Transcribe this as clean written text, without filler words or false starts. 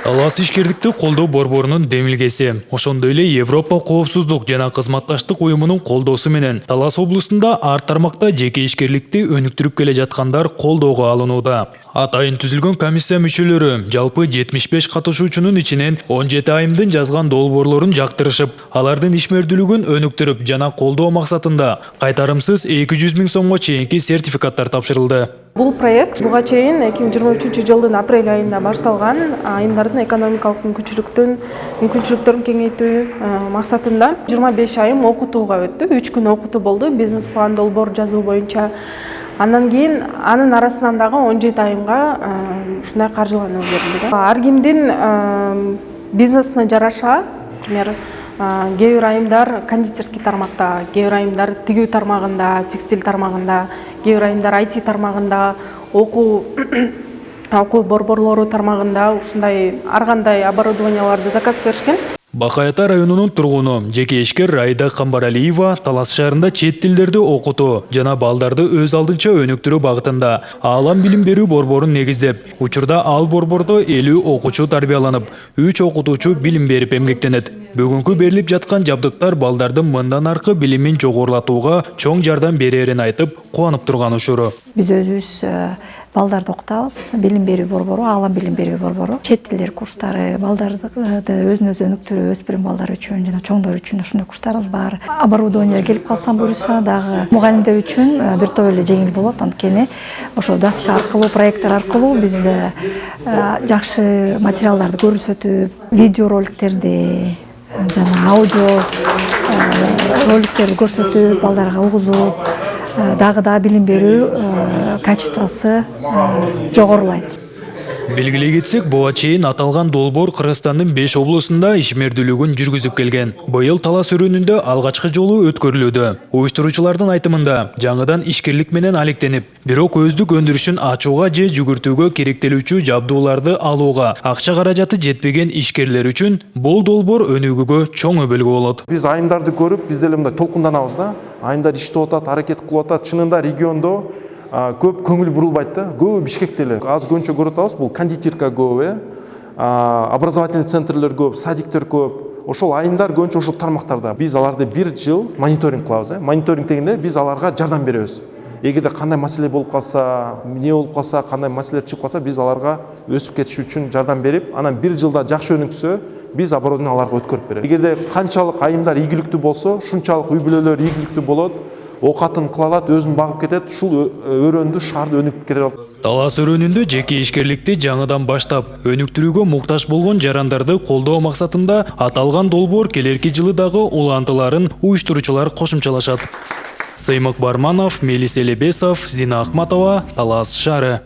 Талас ишкердикти колдоо борборунун демилгеси. Ошондой эле Европа коопсуздук жана кызматташтык уюмунун колдоосу менен Талас облустунда ар тармакта жеке ишкерликти өнүктүрүп келе жаткандар колдоого алынууда. Атайын түзүлгөн комиссия мүчөлөрү жалпы 75 катышуучунун ичинен 17 айымдын жазган долбоорлорун жактырышып, алардын ишмердүүлүгүн өнүктүрүп жана колдоо максатында кайтарымсыз 200 000 сомго чейинки сертификаттар тапшырылды. Бул проект буга чейин 2023 жылдын апрель айында башталган. Айымдардын экономикалык мүмкүнчүлүктөрүн кеңейтүү максатында 25 айым окутууга өттү. 3 күн окутуу болду. Бизнес план долбоор жазуу боюнча. Андан кийин анын арасынан дагы 17 айымга ушундай каржылануу берилди. Ар кимдин бизнесине жараша, кээ бир айымдар кондитерский тармакта, кээ бир айымдар тигүү тармагында, текстиль тармагында, кээ бир айымдар IT тармагында, окуу борборлору тармагында ушундай ар кандай оборудованияларды заказ беришкен. Бакаята районунун тургуну жеке ишкер Райда Камбаралиева Талас шаарында чет тилдерди окутуу жана балдарды өз алдынча өнүктүрүү багытында аалам билим берүү борборун негиздеп, учурда ал борбордо 50 окуучу тарбияланып, 3 окутуучу билим берип эмгектенет. Бүгүнкү берилип жаткан жабдыктар балдардын мындан аркы билимин жогорулатууга чоң жардам берерин айтып, кубанып турган учуру. Биз өзүбүз балдарды окутабыз, билим берүү борбору, аалам билим берүү борбору. Чет тилдер курстары, балдарды өзүн өзү өнүктүрүү, өспүрүм балдар үчүн жана чоңдор үчүн ушундай курстарыбыз бар. Оборудование келип калса буюрса дагы мугалимдер үчүн бир топ эле жеңил болот, анткени ошо доска аркылуу, проекттер аркылуу биз жакшы материалдарды көрсөтүп, видео роликтерди жана аудио роликтерди көрсөтүп, балдарга угузуп, дагы билим берүү качествосы жогорулайт. Белгилей кетсек, буга чейин аталган долбоор Кыргызстандын 5 облусунда ишмердүүлүгүн жүргүзүп келген. Быйыл Талас өрөөнүндө алгачкы жолу өткөрүлүүдө. Уюштуруучулардын айтымында жаңыдан ишкерлик менен алектенип, бирок өздүк өндүрүшүн ачууга же жүгүртүүгө керектелүүчү жабдууларды алууга акча каражаты жетпеген ишкерлер үчүн бул долбоор өнүгүүгө чоң өбөлгө болот. Биз айымдарды көрүп, биз деле мындай толкунданабыз да. Айымдар иштеп атат, аракет кылып атат. Чынында региондо көп көңүл бурулбайт да. Көп Бишкекте эле аз көнчө көрүп атабыз. Бул кондитерка көп, образовательный центрлер көп, садиктер көп. Ошол айымдар көбүнчө ошол тармактарда. Биз аларды бир жыл мониторинг кылабыз. Мониторинг дегенде биз аларга жардам беребиз. Эгерде кандай маселе болуп калса, эмне болуп калса, кандай маселелер чыгып калса, биз аларга өсүп кетиш үчүн жардам берип, анан бир жылда жакшы өнүксө, биз оборудование аларга өткөрүп беребиз. Эгерде канчалык айымдар ийгиликтүү болсо, шунчалык үй бүлөлөр ийгиликтүү болот. Окатын кыла алат, өзүн багып кетет, ушул өрөөндү, шаарды өнүктүрүп кетет. Талас өрөөнүндө жеке ишкерликти жаңыдан баштап, өнүктүрүүгө муктаж болгон жарандарды колдоо максатында аталган долбоор келерки жылы дагы улантыларын уюштуруучулар кошумчалашат. Сыймык Барманов, Мелис Элебесов, Зина Ахматова, Талас шаары.